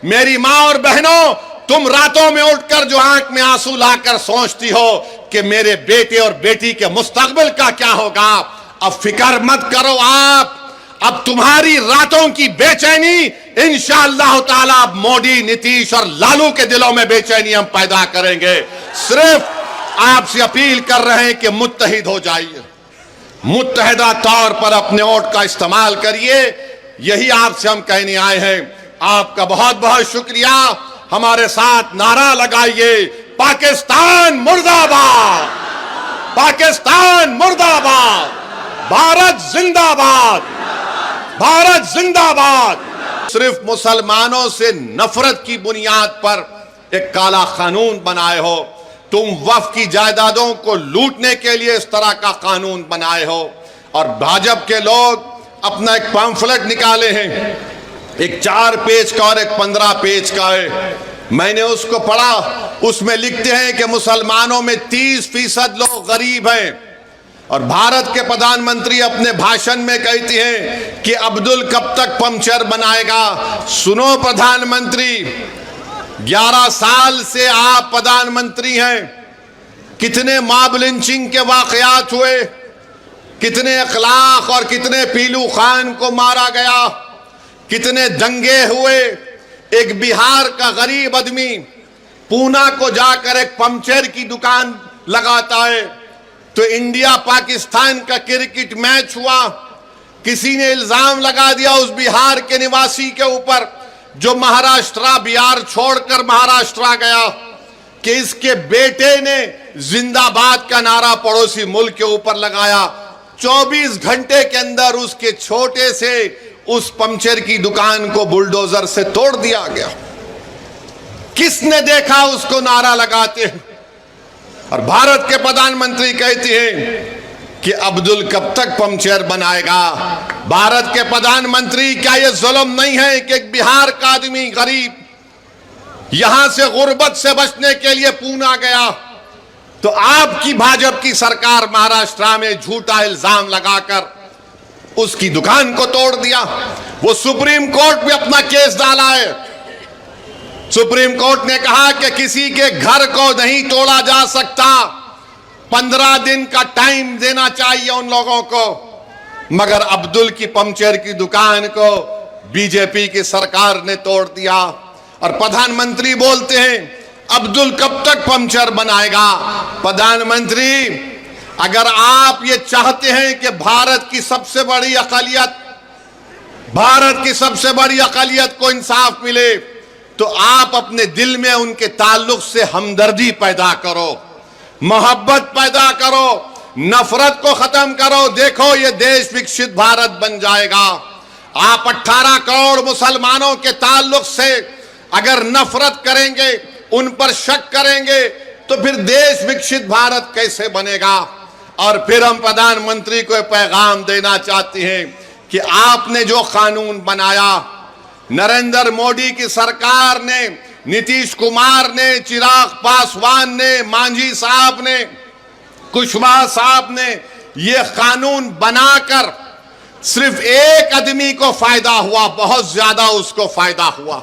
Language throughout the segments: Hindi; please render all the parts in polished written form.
मेरी माँ और बहनों, तुम रातों में उठकर जो आंख में आंसू लाकर सोचती हो कि मेरे बेटे और बेटी के मुस्तकबिल का क्या होगा, अब फिक्र मत करो। आप अब तुम्हारी रातों की बेचैनी इंशाअल्लाह ताला मोदी, नीतीश और लालू के दिलों में बेचैनी हम पैदा करेंगे। सिर्फ आपसे अपील कर रहे हैं कि मुत्तहिद हो जाइए, मुत्तहिदा तौर पर अपने वोट का इस्तेमाल करिए। यही आपसे हम कहने आए हैं। आपका बहुत बहुत शुक्रिया। हमारे साथ नारा लगाइए, पाकिस्तान मुर्दाबाद, पाकिस्तान मुर्दाबाद, भारत जिंदाबाद, भारत जिंदाबाद। सिर्फ मुसलमानों से नफरत की बुनियाद पर एक काला कानून बनाए हो। तुम वक्फ की जायदादों को लूटने के लिए इस तरह का कानून बनाए हो। और भाजपा के लोग अपना एक पैम्फलेट निकाले हैं, एक 4 पेज का और एक 15 पेज का है। मैंने उसको पढ़ा। उसमें लिखते हैं कि मुसलमानों में 30% लोग गरीब हैं। और भारत के प्रधानमंत्री अपने भाषण में कहती हैं कि अब्दुल कब तक पंक्चर बनाएगा। सुनो प्रधानमंत्री, 11 साल से आप प्रधानमंत्री हैं। कितने मॉब लिंचिंग के वाकयात हुए, कितने अखलाक और कितने पीलू खान को मारा गया, कितने दंगे हुए। एक बिहार का गरीब आदमी पूना को जाकर एक पंक्चर की दुकान लगाता है, तो इंडिया पाकिस्तान का क्रिकेट मैच हुआ, किसी ने इल्जाम लगा दिया उस बिहार के निवासी के ऊपर जो महाराष्ट्र बिहार छोड़कर महाराष्ट्र गया कि इसके बेटे ने जिंदाबाद का नारा पड़ोसी मुल्क के ऊपर लगाया। 24 घंटे के अंदर उसके छोटे से उस पंक्चर की दुकान को बुलडोजर से तोड़ दिया गया। किसने देखा उसको नारा लगाते हैं? और भारत के प्रधानमंत्री कहते हैं कि अब्दुल कब तक पंक्चर बनाएगा। भारत के प्रधानमंत्री, क्या यह जुल्म नहीं है कि एक बिहार का आदमी गरीब यहां से गुर्बत से बचने के लिए पूना गया, तो आपकी भाजपा की सरकार महाराष्ट्र में झूठा इल्जाम लगाकर उसकी दुकान को तोड़ दिया। वो सुप्रीम कोर्ट में अपना केस डाला है। सुप्रीम कोर्ट ने कहा कि किसी के घर को नहीं तोड़ा जा सकता, 15 दिन का टाइम देना चाहिए उन लोगों को। मगर अब्दुल की पंक्चर की दुकान को बीजेपी की सरकार ने तोड़ दिया। और प्रधानमंत्री बोलते हैं अब्दुल कब तक पंक्चर बनाएगा। प्रधानमंत्री, अगर आप ये चाहते हैं कि भारत की सबसे बड़ी अक़लियत को इंसाफ मिले, तो आप अपने दिल में उनके ताल्लुक से हमदर्दी पैदा करो, मोहब्बत पैदा करो, नफरत को खत्म करो। देखो ये देश विकसित भारत बन जाएगा। आप 18 करोड़ मुसलमानों के ताल्लुक से अगर नफरत करेंगे, उन पर शक करेंगे, तो फिर देश विकसित भारत कैसे बनेगा। और फिर हम प्रधानमंत्री को पैगाम देना चाहते हैं कि आपने जो कानून बनाया, नरेंद्र मोदी की सरकार ने, नीतीश कुमार ने, चिराग पासवान ने, मांझी साहब ने, कुशवाहा साहब ने यह कानून बनाकर सिर्फ एक आदमी को फायदा हुआ, बहुत ज्यादा उसको फायदा हुआ।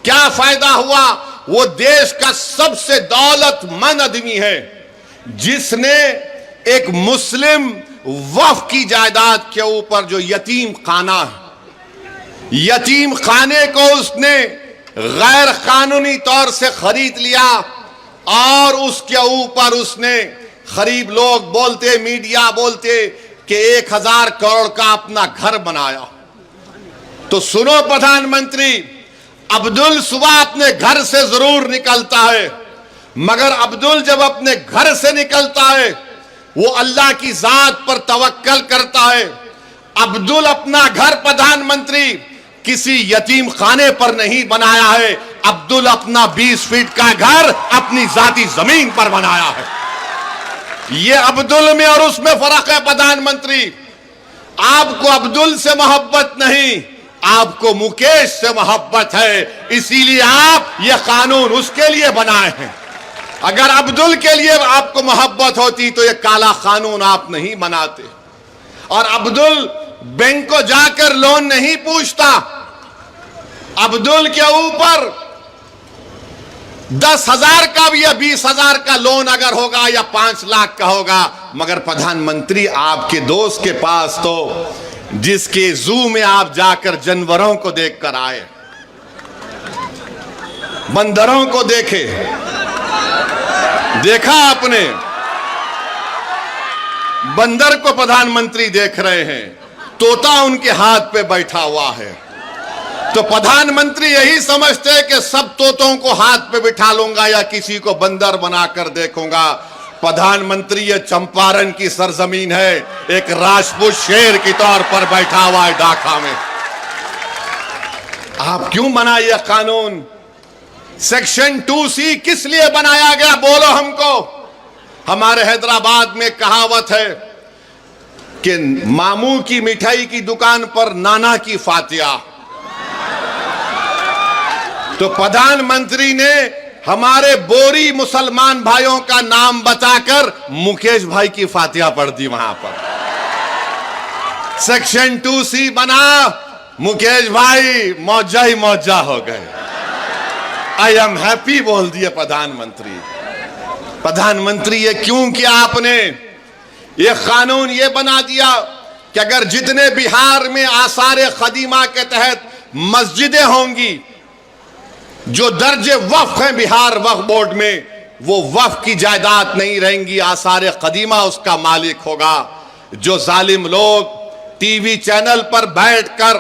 क्या फायदा हुआ? वो देश का सबसे दौलतमंद आदमी है जिसने एक मुस्लिम वक्फ की जायदाद के ऊपर जो यतीम खाना है, यतीम खाने को उसने गैर कानूनी तौर से खरीद लिया और उसके ऊपर उसने गरीब लोग बोलते, मीडिया बोलते कि 1000 करोड़ का अपना घर बनाया। तो सुनो प्रधानमंत्री, अब्दुल सुबह अपने घर से जरूर निकलता है, मगर अब्दुल जब अपने घर से निकलता है वो अल्लाह की जात पर तवक्कल करता है। अब्दुल अपना घर प्रधानमंत्री किसी यतीम खाने पर नहीं बनाया है, अब्दुल अपना 20 फीट का घर अपनी जाती जमीन पर बनाया है। ये अब्दुल में और उसमें फर्क है। प्रधानमंत्री, आपको अब्दुल से मोहब्बत नहीं, आपको मुकेश से मोहब्बत है, इसीलिए आप ये कानून उसके लिए बनाए हैं। अगर अब्दुल के लिए आपको मोहब्बत होती तो ये काला कानून आप नहीं बनाते। और अब्दुल बैंक को जाकर लोन नहीं पूछता, अब्दुल के ऊपर 10,000 का भी या 20,000 का लोन अगर होगा या 5 लाख का होगा, मगर प्रधानमंत्री आपके दोस्त के पास तो जिसके जू में आप जाकर जानवरों को देखकर आए, बंदरों को देखे, देखा आपने, बंदर को प्रधानमंत्री देख रहे हैं, तोता उनके हाथ पे बैठा हुआ है। तो प्रधानमंत्री यही समझते हैं कि सब तोतों को हाथ पे बिठा लूंगा या किसी को बंदर बनाकर देखूंगा। प्रधानमंत्री ये चंपारण की सरजमीन है, एक राजपूत शेर की तौर पर बैठा हुआ है ढाका में। आप क्यों बनाए ये कानून? सेक्शन 2C किस लिए बनाया गया, बोलो हमको। हमारे हैदराबाद में कहावत है कि मामू की मिठाई की दुकान पर नाना की फातिया। तो प्रधानमंत्री ने हमारे बोरी मुसलमान भाइयों का नाम बताकर मुकेश भाई की फातिहा पढ़ दी वहां पर। सेक्शन 2C बना, मुकेश भाई मौजा ही मौजा हो गए। आई एम हैप्पी बोल दिए प्रधानमंत्री। प्रधानमंत्री ये क्यों किया आपने? ये कानून ये बना दिया कि अगर जितने बिहार में आसार कदीमा के तहत मस्जिदें होंगी जो दर्जे वक्फ हैं बिहार वक्फ बोर्ड में, वो वक्फ की जायदाद नहीं रहेंगी, आसार कदीमा उसका मालिक होगा। जो जालिम लोग टीवी चैनल पर बैठकर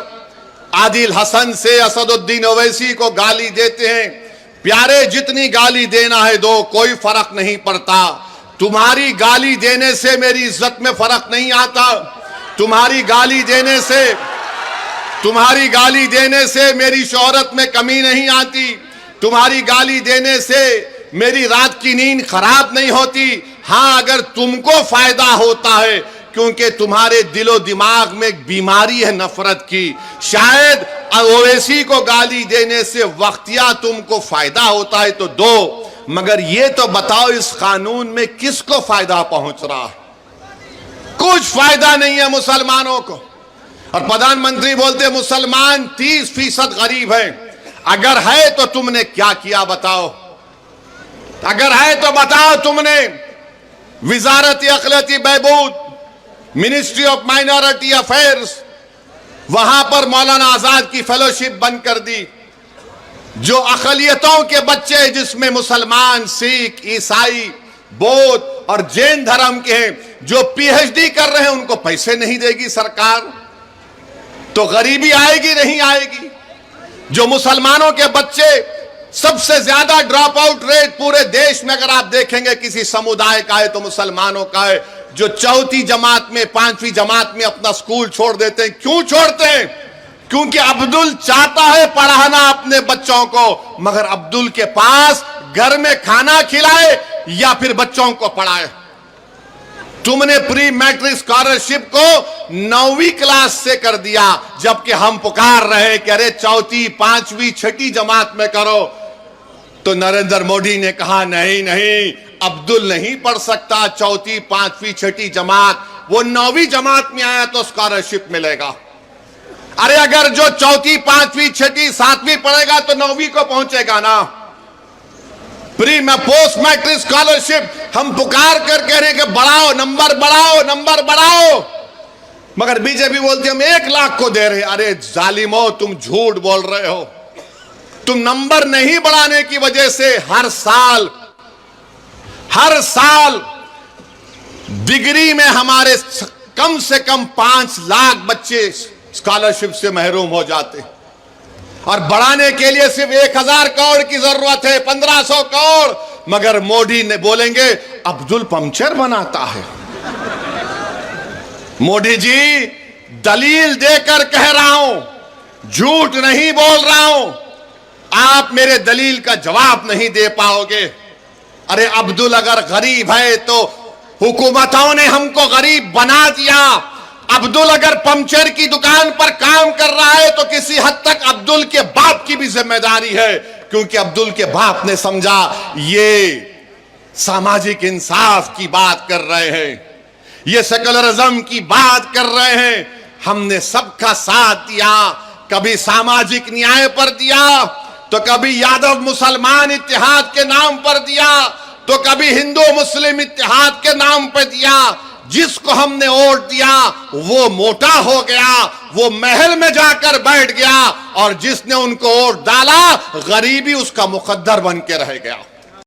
आदिल हसन से असदुद्दीन ओवैसी को गाली देते हैं, प्यारे जितनी गाली देना है दो, कोई फर्क नहीं पड़ता। तुम्हारी गाली देने से मेरी इज्जत में फर्क नहीं आता, तुम्हारी गाली देने से मेरी शोहरत में कमी नहीं आती, तुम्हारी गाली देने से मेरी रात की नींद खराब नहीं होती। हां, अगर तुमको फायदा होता है क्योंकि तुम्हारे दिलो दिमाग में एक बीमारी है नफरत की, शायद ओवैसी को गाली देने से वक्तिया तुमको फायदा होता है तो दो, मगर ये तो बताओ इस कानून में किसको फायदा पहुंच रहा है? कुछ फायदा नहीं है मुसलमानों को। और प्रधानमंत्री बोलते मुसलमान 30% गरीब है। अगर है तो तुमने क्या किया बताओ? अगर है तो बताओ तुमने विजारत अक़लियती बहबूद, मिनिस्ट्री ऑफ माइनॉरिटी अफेयर्स, वहां पर मौलाना आजाद की फेलोशिप बंद कर दी। जो अक़लियतों के बच्चे जिसमें मुसलमान, सिख, ईसाई, बौद्ध और जैन धर्म के हैं, जो PhD कर रहे हैं, उनको पैसे नहीं देगी सरकार, तो गरीबी आएगी नहीं आएगी? जो मुसलमानों के बच्चे, सबसे ज्यादा ड्रॉप आउट रेट पूरे देश में अगर आप देखेंगे किसी समुदाय का है तो मुसलमानों का है। जो चौथी जमात में, 5वीं जमात में अपना स्कूल छोड़ देते हैं, क्यों छोड़ते हैं? क्योंकि अब्दुल चाहता है पढ़ाना अपने बच्चों को, मगर अब्दुल के पास घर में खाना खिलाए या फिर बच्चों को पढ़ाए। तुमने प्री मैट्रिक स्कॉलरशिप को 9वीं क्लास से कर दिया, जबकि हम पुकार रहे कि अरे चौथी, 5वीं, 6ठी जमात में करो। तो नरेंद्र मोदी ने कहा नहीं नहीं, अब्दुल नहीं पढ़ सकता चौथी, 5वीं, 6ठी जमात, वो 9वीं जमात में आया तो स्कॉलरशिप मिलेगा। अरे अगर जो चौथी, 5वीं, 6ठी, 7वीं पढ़ेगा तो 9वीं को पहुंचेगा ना। प्री में पोस्ट मैट्रिक स्कॉलरशिप हम पुकार कर कह रहे हैं कि बढ़ाओ, नंबर बढ़ाओ, नंबर बढ़ाओ, मगर बीजेपी बोलती हम 1 लाख को दे रहे। अरे जालिमो, तुम झूठ बोल रहे हो। तुम नंबर नहीं बढ़ाने की वजह से हर साल डिग्री में हमारे कम से कम 5 लाख बच्चे स्कॉलरशिप से महरूम हो जाते, और बढ़ाने के लिए सिर्फ 1000 करोड़ की जरूरत है, 1500 करोड़। मगर मोदी ने बोलेंगे अब्दुल पंचर बनाता है। मोदी जी, दलील देकर कह रहा हूं, झूठ नहीं बोल रहा हूं। आप मेरे दलील का जवाब नहीं दे पाओगे। अरे अब्दुल अगर गरीब है तो हुकूमतों ने हमको गरीब बना दिया। अब्दुल अगर पंचर की दुकान पर काम कर रहा है तो किसी हद तक अब्दुल के बाप की भी जिम्मेदारी है, क्योंकि अब्दुल के बाप ने समझा ये सामाजिक इंसाफ की बात कर रहे हैं, ये सेकुलरिज्म की बात कर रहे हैं। हमने सबका साथ दिया, कभी सामाजिक न्याय पर दिया, तो कभी यादव मुसलमान इत्तेहाद के नाम पर दिया, तो कभी हिंदू मुस्लिम इत्तेहाद के नाम पर दिया। जिसको हमने वोट दिया वो मोटा हो गया, वो महल में जाकर बैठ गया, और जिसने उनको वोट डाला गरीबी उसका मुकद्दर बन के रह गया।